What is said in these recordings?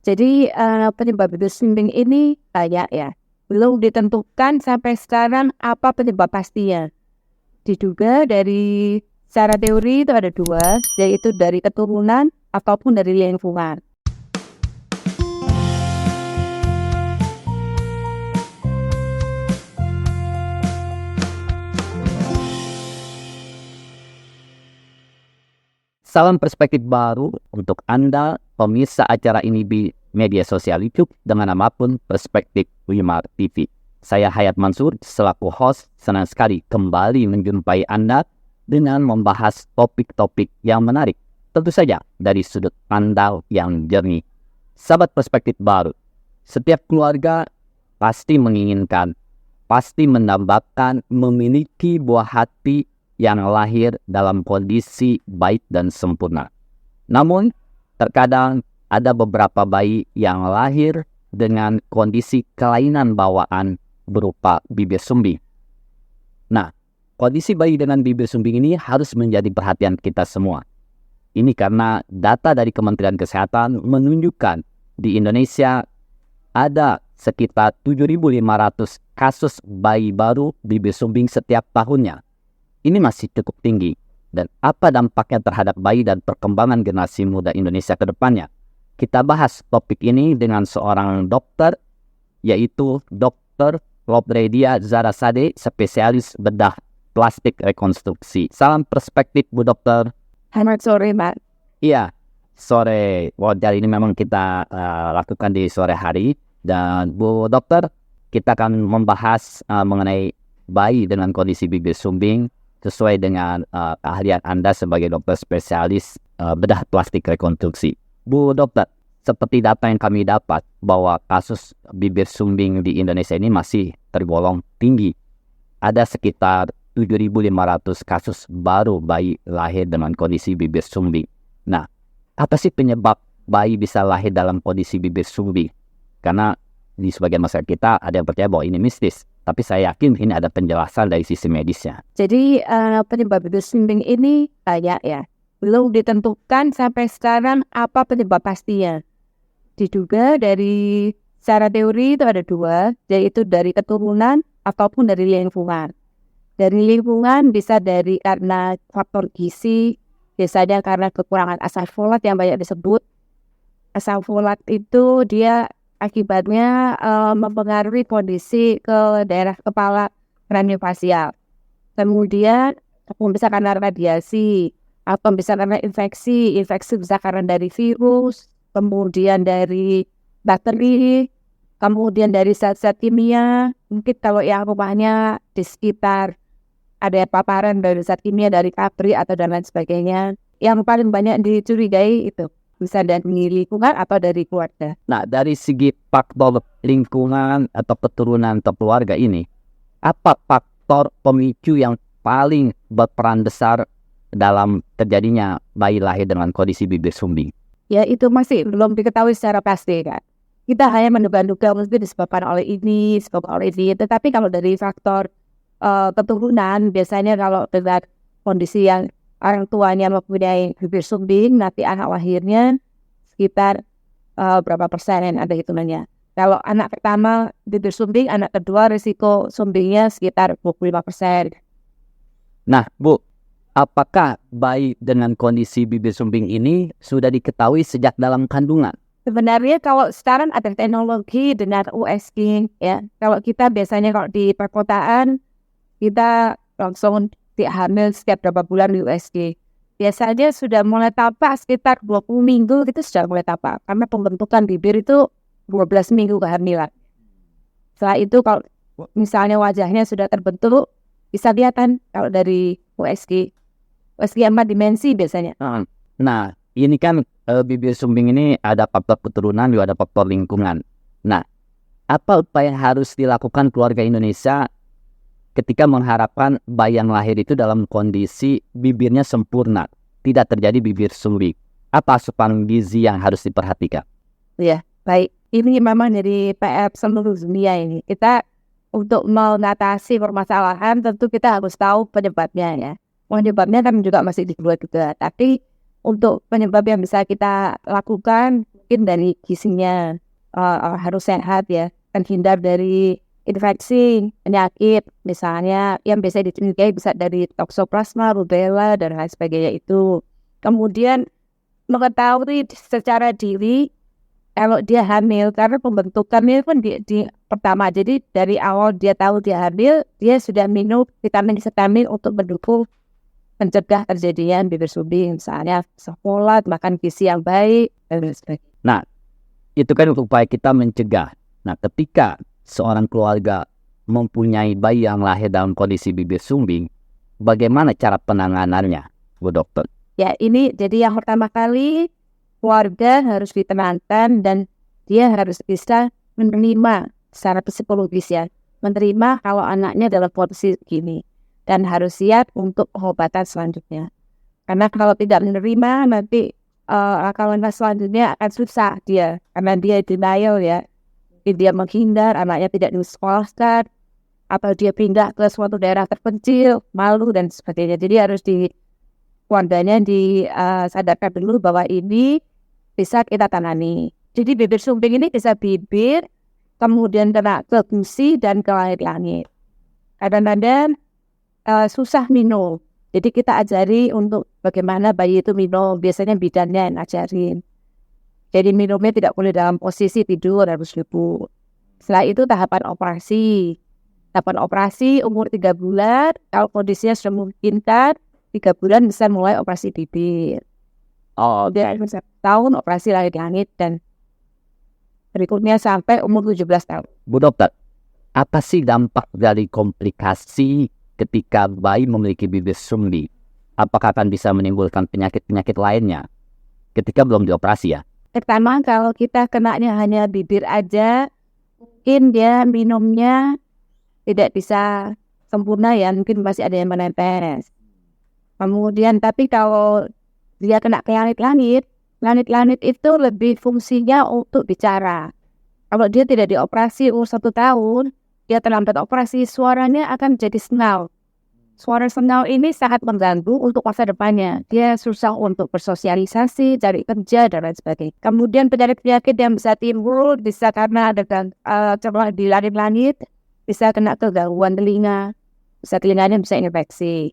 Jadi penyebab bibir sumbing ini banyak ya. Belum ditentukan sampai sekarang apa penyebab pastinya. Diduga dari secara teori itu ada dua, yaitu dari keturunan ataupun dari lingkungan. Salam perspektif baru untuk Anda pemirsa acara ini di media sosial YouTube dengan nama pun Perspektif Wimar TV. Saya Hayat Mansur selaku host, senang sekali kembali menjumpai Anda dengan membahas topik-topik yang menarik. Tentu saja dari sudut pandang yang jernih. Sahabat perspektif baru, setiap keluarga pasti menginginkan, pasti mendambakan memiliki buah hati yang lahir dalam kondisi baik dan sempurna. Namun, terkadang ada beberapa bayi yang lahir dengan kondisi kelainan bawaan berupa bibir sumbing. Nah, kondisi bayi dengan bibir sumbing ini harus menjadi perhatian kita semua. Ini karena data dari Kementerian Kesehatan menunjukkan di Indonesia ada sekitar 7.500 kasus bayi baru bibir sumbing setiap tahunnya. Ini masih cukup tinggi. Dan apa dampaknya terhadap bayi dan perkembangan generasi muda Indonesia ke depannya? Kita bahas topik ini dengan seorang dokter, yaitu Dr. Lobredia Zarasade, spesialis bedah plastik rekonstruksi. Salam perspektif, Bu Dokter. Selamat sore, Mbak. Iya, sore. Wajar ini memang kita lakukan di sore hari. Dan Bu Dokter, kita akan membahas mengenai bayi dengan kondisi bibir sumbing sesuai dengan keahlian Anda sebagai dokter spesialis bedah plastik rekonstruksi. Bu Dokter, seperti data yang kami dapat bahwa kasus bibir sumbing di Indonesia ini masih tergolong tinggi. Ada sekitar 7.500 kasus baru bayi lahir dengan kondisi bibir sumbing. Nah, apa sih penyebab bayi bisa lahir dalam kondisi bibir sumbing? Karena di sebagian masyarakat kita ada yang percaya bahwa ini mistis. Tapi saya yakin ini ada penjelasan dari sisi medisnya. Jadi penyebab bibir sumbing ini banyak ya. Belum ditentukan sampai sekarang apa penyebab pastinya. Diduga dari secara teori itu ada dua, yaitu dari keturunan ataupun dari lingkungan. Dari lingkungan bisa karena faktor gizi, biasanya karena kekurangan asam folat yang banyak disebut. Asam folat itu dia akibatnya mempengaruhi kondisi ke daerah kepala kraniofacial. Kemudian bisa karena radiasi atau bisa karena infeksi bisa karena dari virus, kemudian dari bakteri, kemudian dari zat-zat kimia. Mungkin kalau yang rumahnya di sekitar ada paparan dari zat kimia dari pabrik atau dan lain sebagainya. Yang paling banyak dicurigai itu bisa dari lingkungan atau dari keluarga. Nah, dari segi faktor lingkungan atau keturunan atau keluarga ini, apa faktor pemicu yang paling berperan besar dalam terjadinya bayi lahir dengan kondisi bibir sumbing? Ya, itu masih belum diketahui secara pasti kan. Kita hanya menduga-duga mesti disebabkan oleh ini, disebabkan oleh ini. Tetapi kalau dari faktor keturunan, biasanya kalau dengan kondisi yang orang tuanya mempunyai bibir sumbing, nanti anak lahirnya sekitar berapa persen yang ada hitungannya. Kalau anak pertama bibir sumbing, anak kedua risiko sumbingnya sekitar 25%. Nah, Bu, apakah bayi dengan kondisi bibir sumbing ini sudah diketahui sejak dalam kandungan? Sebenarnya kalau sekarang ada teknologi dengan USG ya. Kalau kita biasanya kalau di perkotaan kita langsung hamil setiap berapa bulan di USG. Biasanya sudah mulai tampak sekitar 20 minggu itu sudah mulai tampak. Karena pembentukan bibir itu 12 minggu kehamilan. Setelah itu kalau misalnya wajahnya sudah terbentuk, bisa kelihatan kalau dari USG. USG 4 dimensi biasanya. Nah, ini kan bibir sumbing ini ada faktor keturunan, juga ada faktor lingkungan. Nah, apa upaya yang harus dilakukan keluarga Indonesia ketika mengharapkan bayi yang lahir itu dalam kondisi bibirnya sempurna, tidak terjadi bibir sumbing? Apa asupan gizi yang harus diperhatikan? Ya, baik. Ini memang dari PR seluruh dunia ini. Kita untuk mengatasi permasalahan tentu kita harus tahu penyebabnya ya. Penyebabnya kan juga masih di luar juga. Tapi untuk penyebab yang bisa kita lakukan, mungkin dari gizinya harus sehat ya, terhindar dari infeksi penyakit misalnya yang biasa dicurigai bisa dari toksoplasma, rubella dan lain sebagainya itu. Kemudian mengetahui secara diri kalau dia hamil, karena pembentukannya pun di pertama, jadi dari awal dia tahu dia hamil, dia sudah minum vitamin untuk mendukung mencegah terjadinya bibir sumbing, misalnya sekolah, makan gizi yang baik dan lain sebagainya. Nah, itu kan upaya kita mencegah. Nah, ketika seorang keluarga mempunyai bayi yang lahir dalam kondisi bibir sumbing, bagaimana cara penanganannya, Bu Dokter? Ya, ini jadi yang pertama kali keluarga harus ditenangkan dan dia harus bisa menerima secara psikologis ya, menerima kalau anaknya dalam kondisi gini dan harus siap untuk pengobatan selanjutnya. Karena kalau tidak menerima nanti langkah selanjutnya akan susah dia, karena dia denial ya, dia menghindar, anaknya tidak disekolahkan atau dia pindah ke suatu daerah terpencil, malu dan sebagainya. Jadi harus keluarganya disadarkan dulu bahwa ini bisa kita tangani. Jadi bibir sumbing ini bisa bibir, kemudian kena ke gusi dan ke langit-langit. Kadang-kadang susah minum. Jadi kita ajari untuk bagaimana bayi itu minum. Biasanya bidannya yang ajarin. Jadi minumnya tidak boleh dalam posisi tidur, harus duduk. Setelah itu tahapan operasi. Tahapan operasi umur 3 bulan, kalau kondisinya sudah memungkinkan, 3 bulan bisa mulai operasi bibir. Dia 1 tahun operasi langit-langit dan berikutnya sampai umur 17 tahun. Bu Dokter, apa sih dampak dari komplikasi ketika bayi memiliki bibir sumbing? Apakah akan bisa menimbulkan penyakit-penyakit lainnya ketika belum dioperasi ya? Pertama, kalau kita kenanya hanya bibir aja, mungkin dia minumnya tidak bisa sempurna ya, mungkin masih ada yang menetes. Kemudian, tapi kalau dia kena ke langit-langit, langit-langit itu lebih fungsinya untuk bicara. Kalau dia tidak dioperasi umur 1 tahun, dia terlambat operasi, suaranya akan jadi sengal. Suara sengal ini sangat mengganggu untuk masa depannya. Dia susah untuk bersosialisasi, cari kerja, dan lain sebagainya. Kemudian penyakit-penyakit yang bisa timbul, bisa karena ada celah di langit-langit, bisa kena ke gangguan telinga, bisa telinganya bisa infeksi.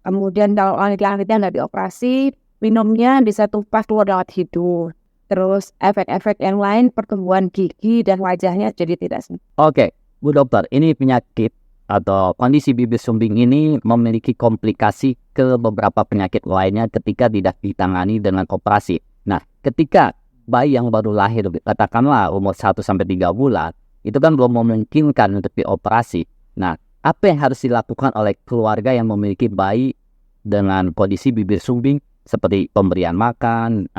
Kemudian kalau langit-langitnya nggak dioperasi, minumnya bisa tumpah keluar lewat hidung. Terus efek-efek yang lain, pertumbuhan gigi dan wajahnya jadi tidak sembuh. Oke, Bu Dokter, ini penyakit atau kondisi bibir sumbing ini memiliki komplikasi ke beberapa penyakit lainnya ketika tidak ditangani dengan operasi. Nah, ketika bayi yang baru lahir, katakanlah umur 1-3 bulan, itu kan belum memungkinkan untuk dioperasi. Nah, apa yang harus dilakukan oleh keluarga yang memiliki bayi dengan kondisi bibir sumbing seperti pemberian makan,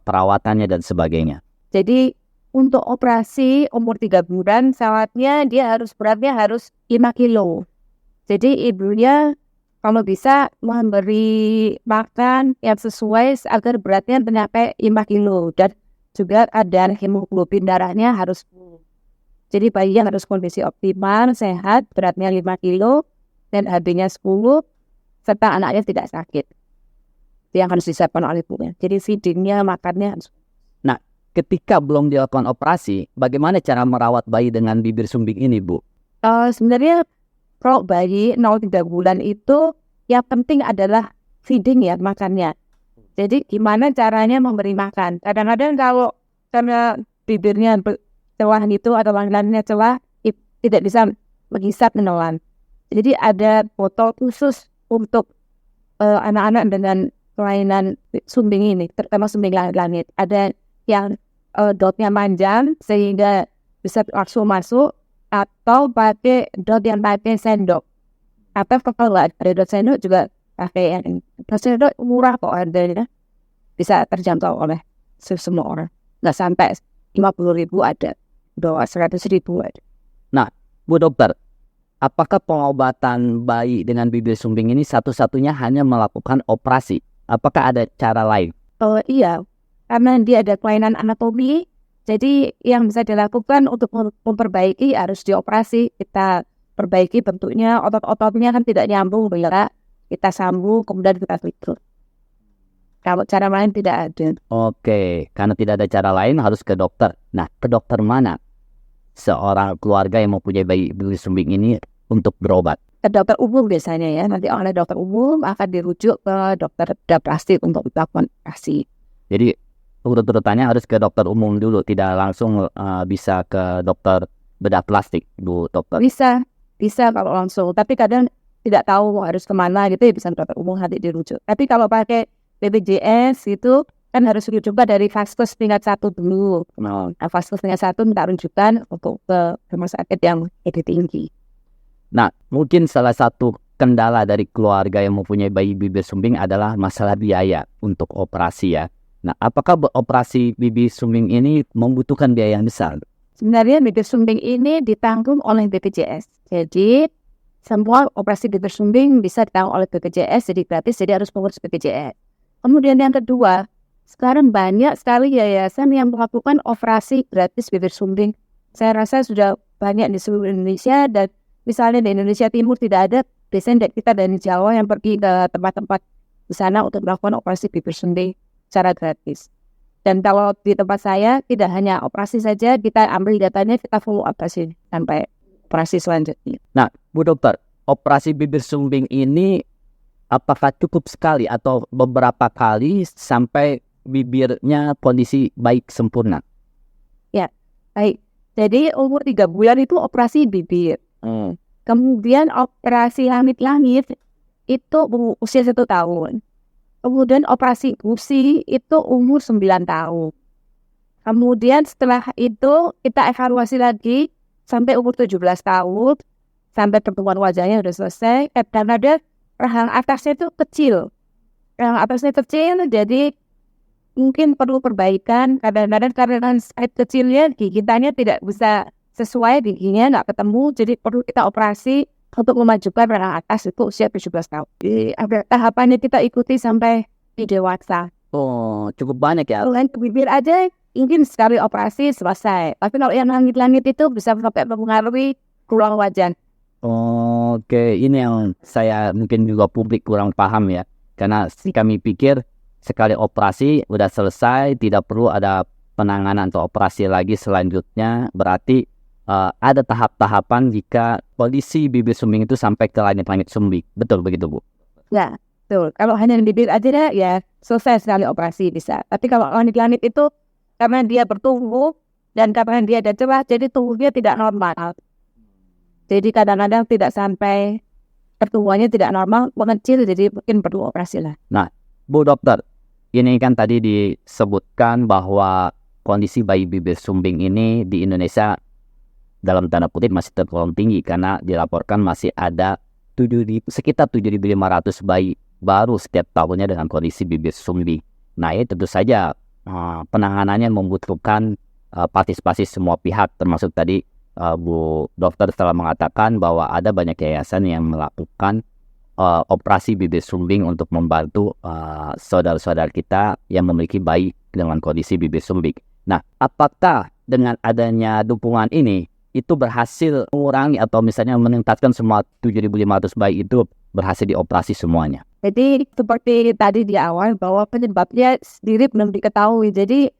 perawatannya dan sebagainya? Jadi untuk operasi umur 3 bulan saatnya dia beratnya harus 5 kilo. Jadi ibunya kalau bisa memberi makan yang sesuai agar beratnya mencapai 5 kilo dan juga kadar hemoglobin darahnya harus full. Jadi bayinya harus kondisi optimal, sehat, beratnya 5 kilo dan HB-nya 10 serta anaknya tidak sakit. Itu yang harus disiapkan oleh ibunya. Jadi feedingnya, makannya harus. Nah, ketika belum dilakukan operasi, bagaimana cara merawat bayi dengan bibir sumbing ini, Bu? Sebenarnya kalau bayi 0-3 bulan itu yang penting adalah feeding ya, makannya. Jadi gimana caranya memberi makan. Kadang-kadang kalau karena bibirnya celah gitu atau langit-langitnya celah, tidak bisa menghisap menelan. Jadi ada botol khusus untuk anak-anak dengan kelainan sumbing ini, terutama sumbing langit-langit. Ada yang dotnya panjang sehingga bisa langsung masuk, atau pakai dot yang pakai sendok. Atau kalau nggak ada dot sendok juga pakai yang dot sendok murah kok harganya, bisa terjangkau oleh semua orang. Nggak sampai 50.000 ada, udah 100.000 ada. Nah, Bu Dokter, apakah pengobatan bayi dengan bibir sumbing ini satu-satunya hanya melakukan operasi? Apakah ada cara lain? Iya, karena dia ada kelainan anatomi, jadi yang bisa dilakukan untuk memperbaiki harus dioperasi. Kita perbaiki bentuknya, otot-ototnya kan tidak nyambung, kita sambung, kemudian kita tutup. Kalau cara lain tidak ada. Oke, karena tidak ada cara lain harus ke dokter. Nah, ke dokter mana seorang keluarga yang mempunyai bayi bibir sumbing ini untuk berobat? Ke dokter umum biasanya ya. Nanti oleh dokter umum akan dirujuk ke dokter bedah plastik untuk dilakukan operasi. Jadi urut-urutannya harus ke dokter umum dulu, tidak langsung bisa ke dokter bedah plastik, Bu Dokter. Bisa kalau langsung. Tapi kadang tidak tahu harus kemana gitu ya, bisa ke dokter umum nanti dirujuk. Tapi kalau pakai BPJS itu kan harus rujukan dari vaskes tingkat 1 dulu. Nah, vaskes tingkat 1 minta rujukan untuk ke rumah sakit yang lebih tinggi. Nah, mungkin salah satu kendala dari keluarga yang mempunyai bayi bibir sumbing adalah masalah biaya untuk operasi ya. Nah, apakah operasi bibir sumbing ini membutuhkan biaya yang besar? Sebenarnya bibir sumbing ini ditanggung oleh BPJS. Jadi semua operasi bibir sumbing bisa ditanggung oleh BPJS, jadi gratis, jadi harus mengurus BPJS. Kemudian yang kedua, sekarang banyak sekali yayasan yang melakukan operasi gratis bibir sumbing. Saya rasa sudah banyak di seluruh Indonesia, dan misalnya di Indonesia Timur tidak ada, biasanya kita dari Jawa yang pergi ke tempat-tempat di sana untuk melakukan operasi bibir sumbing secara gratis. Dan kalau di tempat saya tidak hanya operasi saja, kita ambil datanya, kita follow operasi sampai operasi selanjutnya. Nah, Bu Dokter, operasi bibir sumbing ini apakah cukup sekali atau beberapa kali sampai bibirnya kondisi baik sempurna? Ya, baik. Jadi umur 3 bulan itu operasi bibir. Kemudian operasi langit-langit itu usia 1 tahun. Kemudian operasi gusi itu umur 9 tahun. Kemudian setelah itu kita evaluasi lagi sampai umur 17 tahun. Sampai pertumbuhan wajahnya sudah selesai. Dan ada rahang atasnya itu kecil. Rahang atasnya kecil, jadi mungkin perlu perbaikan. Kadang-kadang karena size kecilnya gigitannya tidak bisa sesuai, giginya nggak ketemu, jadi perlu kita operasi untuk memajukan rahang atas itu usia 17 tahun. Jadi ada tahapannya kita ikuti sampai di dewasa. Oh, cukup banyak ya. Kalau yang bibir aja mungkin sekali operasi selesai. Tapi kalau yang langit-langit itu bisa sampai mempengaruhi ruang wajah. Oke, ini yang saya mungkin juga publik kurang paham ya. Karena kami pikir sekali operasi udah selesai, tidak perlu ada penanganan atau operasi lagi selanjutnya. Berarti ada tahap-tahapan jika kondisi bibir sumbing itu sampai ke langit-langit sumbing. Betul begitu, Bu? Ya, betul. Kalau hanya bibir aja ya selesai sekali operasi bisa. Tapi kalau langit-langit itu karena dia bertumbuh dan karena dia ada celah, jadi tumbuhnya tidak normal. Jadi kadang-kadang tidak sampai pertumbuhannya tidak normal, mengecil, jadi mungkin perlu operasi lah. Nah, Bu Dokter, ini kan tadi disebutkan bahwa kondisi bayi bibir sumbing ini di Indonesia dalam tanda kutip masih tergolong tinggi karena dilaporkan masih ada sekitar 7.500 bayi baru setiap tahunnya dengan kondisi bibir sumbing. Nah, ini tentu saja penanganannya membutuhkan partisipasi semua pihak, termasuk tadi Bu Dokter telah mengatakan bahwa ada banyak yayasan yang melakukan operasi bibir sumbing untuk membantu saudara-saudara kita yang memiliki bayi dengan kondisi bibir sumbing. Nah, apakah dengan adanya dukungan ini itu berhasil mengurangi atau misalnya meningkatkan semua 7.500 bayi itu berhasil dioperasi semuanya? Jadi seperti tadi di awal bahwa penyebabnya sendiri belum diketahui. Jadi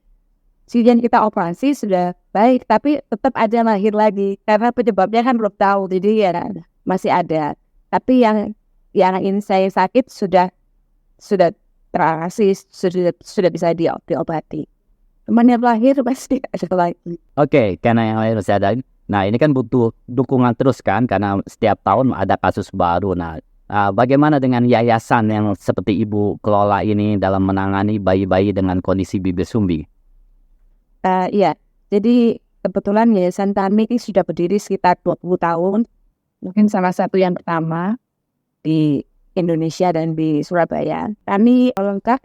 sekian kita operasi sudah baik, tapi tetap ada lahir lagi karena penyebabnya kan belum tahu, jadi ya masih ada. Tapi yang ini saya sakit sudah teratasi, sudah bisa diobati. Teman yang lahir pasti ada lagi. Oke, karena yang lahir masih ada. Nah, ini kan butuh dukungan terus kan, karena setiap tahun ada kasus baru. Nah, bagaimana dengan yayasan yang seperti Ibu kelola ini dalam menangani bayi-bayi dengan kondisi bibir sumbing? Iya, jadi kebetulan Yayasan kami ini sudah berdiri sekitar 20 tahun. Mungkin salah satu yang pertama di Indonesia dan di Surabaya. Kami lengkap,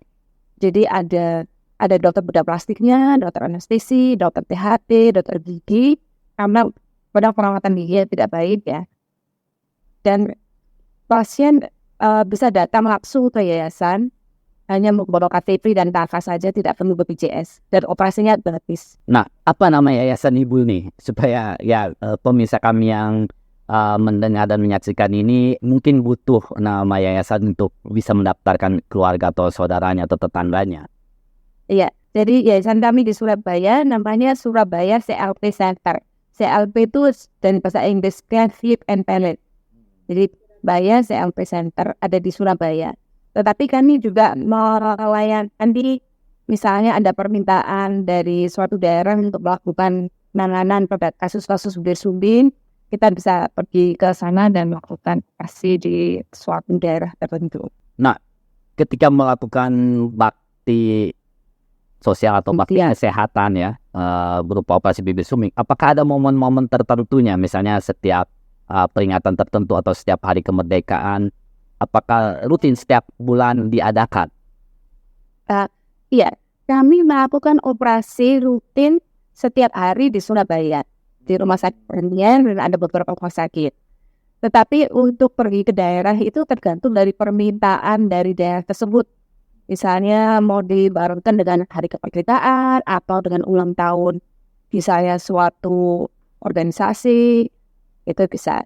jadi ada dokter bedah plastiknya, dokter anestesi, dokter THT, dokter gigi, karena pada perawatan gigi tidak baik ya. Dan pasien bisa datang langsung ke yayasan, hanya membawa KTP dan KK saja, tidak perlu BPJS, dan operasinya gratis. Nah, apa nama yayasan Ibu nih? Supaya ya pemirsa kami yang mendengar dan menyaksikan ini mungkin butuh nama yayasan untuk bisa mendaftarkan keluarga atau saudaranya atau tetangganya. Iya, jadi yayasan kami di Surabaya namanya Surabaya CLP Center. CLP itu dari bahasa Inggris Creative and Talent. Jadi Surabaya CLP Center ada di Surabaya. Tetapi kami juga melayani di misalnya ada permintaan dari suatu daerah untuk melakukan penanganan pada kasus-kasus bibir sumbing, kita bisa pergi ke sana dan melakukan operasi di suatu daerah tertentu. Nah, ketika melakukan bakti sosial atau bakti kesehatan ya, berupa operasi bibir sumbing, apakah ada momen-momen tertentunya, misalnya setiap peringatan tertentu atau setiap hari kemerdekaan, apakah rutin setiap bulan diadakan? Iya, kami melakukan operasi rutin setiap hari di Surabaya, di rumah sakit Premier dan ada beberapa rumah sakit. Tetapi untuk pergi ke daerah itu tergantung dari permintaan dari daerah tersebut. Misalnya mau dibarengkan dengan hari kemerdekaan atau dengan ulang tahun, misalnya suatu organisasi, itu bisa.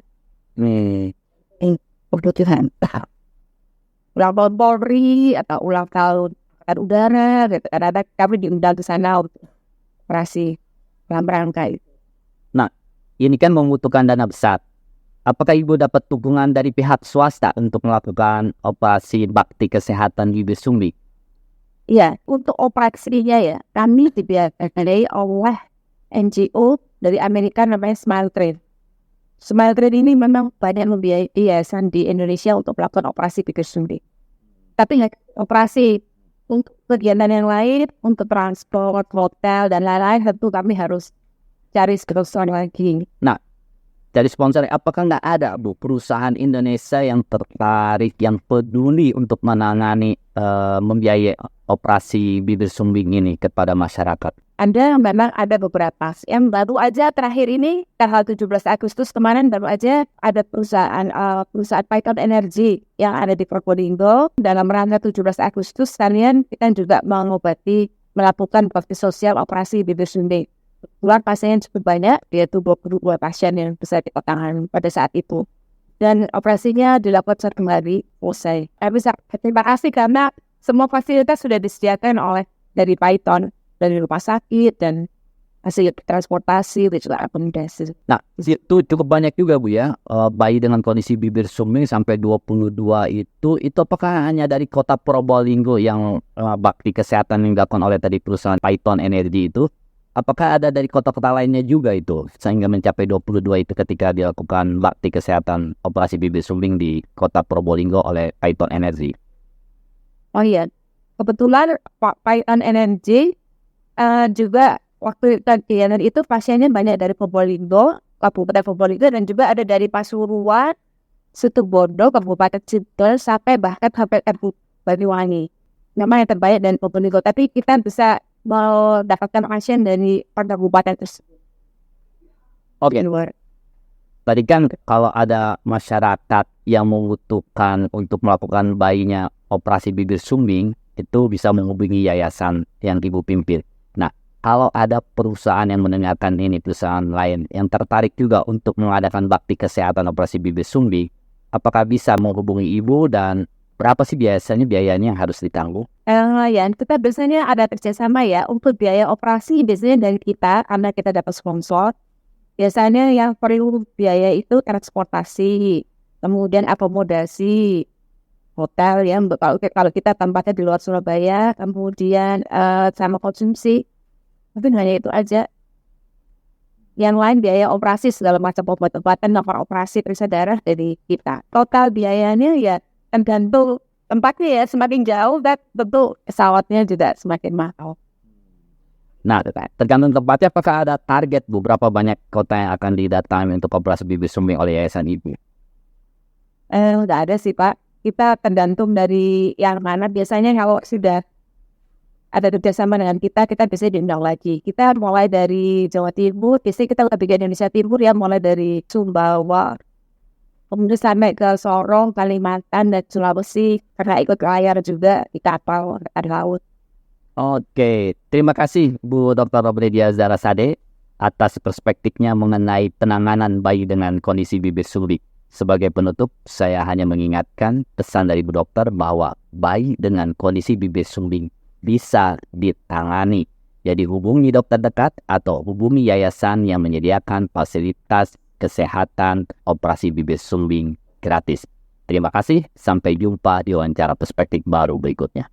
Kebutuhan. Ulang tahun Polri atau ulang tahun Angkatan Udara, gitu. Kadang-kadang kami diundang ke sana untuk operasi dalam rangka itu. Nah, ini kan membutuhkan dana besar. Apakah Ibu dapat dukungan dari pihak swasta untuk melakukan operasi bakti kesehatan bibir sumbing? Iya, untuk operasinya ya, kami dibiayai oleh NGO dari Amerika namanya Smile Train. Smile Train ini memang banyak membiayai yayasan di Indonesia untuk melakukan operasi bibir sumbing. Tapi operasi untuk kegiatan yang lain, untuk transport, hotel, dan lain-lain, tentu kami harus cari sponsor lagi. Nah, dari sponsor, apakah nggak ada Bu perusahaan Indonesia yang tertarik, yang peduli untuk menangani, membiayai operasi bibir sumbing ini kepada masyarakat? Memang ada beberapa. Yang baru aja terakhir ini, tanggal 17 Agustus kemarin baru aja ada perusahaan Python Energy yang ada di Probolinggo. Dalam rangka 17 Agustus, kita juga melakukan bakti sosial operasi bibir sumbing. Kebetulan pasiennya cukup banyak, yaitu 22 pasien yang bisa kita tangani pada saat itu. Dan operasinya dilakukan 1 hari selesai. Terima kasih karena semua fasilitas sudah disediakan dari Python, dari rumah sakit dan hasil transportasi dan juga akomodasi. Nah, itu cukup banyak juga Bu ya, bayi dengan kondisi bibir sumbing sampai 22 itu apakah hanya dari kota Probolinggo yang bakti kesehatan yang dilakukan oleh tadi perusahaan Python Energy itu? Apakah ada dari kota-kota lainnya juga itu sehingga mencapai 22 itu ketika dilakukan bakti kesehatan operasi bibir sumbing di kota Probolinggo oleh Python Energy? Oh iya, kebetulan Python Energy juga waktu kegiatan itu pasiennya banyak dari Probolinggo, Kabupaten Probolinggo, dan juga ada dari Pasuruan, Situbondo, Kabupaten Cirebon, sampai Banyuwangi. Memang yang terbanyak dari Probolinggo, tapi kita bisa mendapatkan pasien dari kabupaten tersebut. Oke. Tadi kan kalau ada masyarakat yang membutuhkan untuk melakukan bayinya operasi bibir sumbing, itu bisa menghubungi yayasan yang Ibu pimpin. Nah, kalau ada perusahaan yang mendengarkan ini, perusahaan lain yang tertarik juga untuk mengadakan bakti kesehatan operasi bibir sumbing, apakah bisa menghubungi Ibu dan berapa sih biayanya yang harus ditanggung? Ya, kita biasanya ada kerjasama ya untuk biaya operasi biasanya dari kita karena kita dapat sponsor. Biasanya yang perlu biaya itu transportasi, kemudian akomodasi, hotel ya. Kalau kita tempatnya di luar Surabaya, kemudian sama konsumsi, mungkin hanya itu aja. Yang lain biaya operasi segala macam obat-obatan, nomor operasi periksa darah dari kita. Total biayanya ya tergantung tempatnya ya, semakin jauh dan tentu pesawatnya juga semakin mahal. Nah, tergantung tempatnya, apakah ada target Bu berapa banyak kota yang akan didatangi untuk operasi bibir sumbing oleh yayasan Ibu? Nggak ada sih Pak, kita tergantung dari yang mana. Biasanya kalau sudah ada kerjasama dengan kita bisa diundang lagi. Kita mulai dari Jawa Timur, biasanya kita lebih ke Indonesia Timur ya, mulai dari Sumbawa, kemudian sampai ke Sorong, Kalimantan, dan Sulawesi, karena ikut layar juga di kapal angkatan laut. Oke, terima kasih Bu Dr. Robridia Zarasade atas perspektifnya mengenai penanganan bayi dengan kondisi bibir sumbing. Sebagai penutup, saya hanya mengingatkan pesan dari Bu Dokter bahwa bayi dengan kondisi bibir sumbing bisa ditangani. Jadi hubungi dokter dekat atau hubungi yayasan yang menyediakan fasilitas kesehatan operasi bibir sumbing gratis. Terima kasih, sampai jumpa di wawancara perspektif baru berikutnya.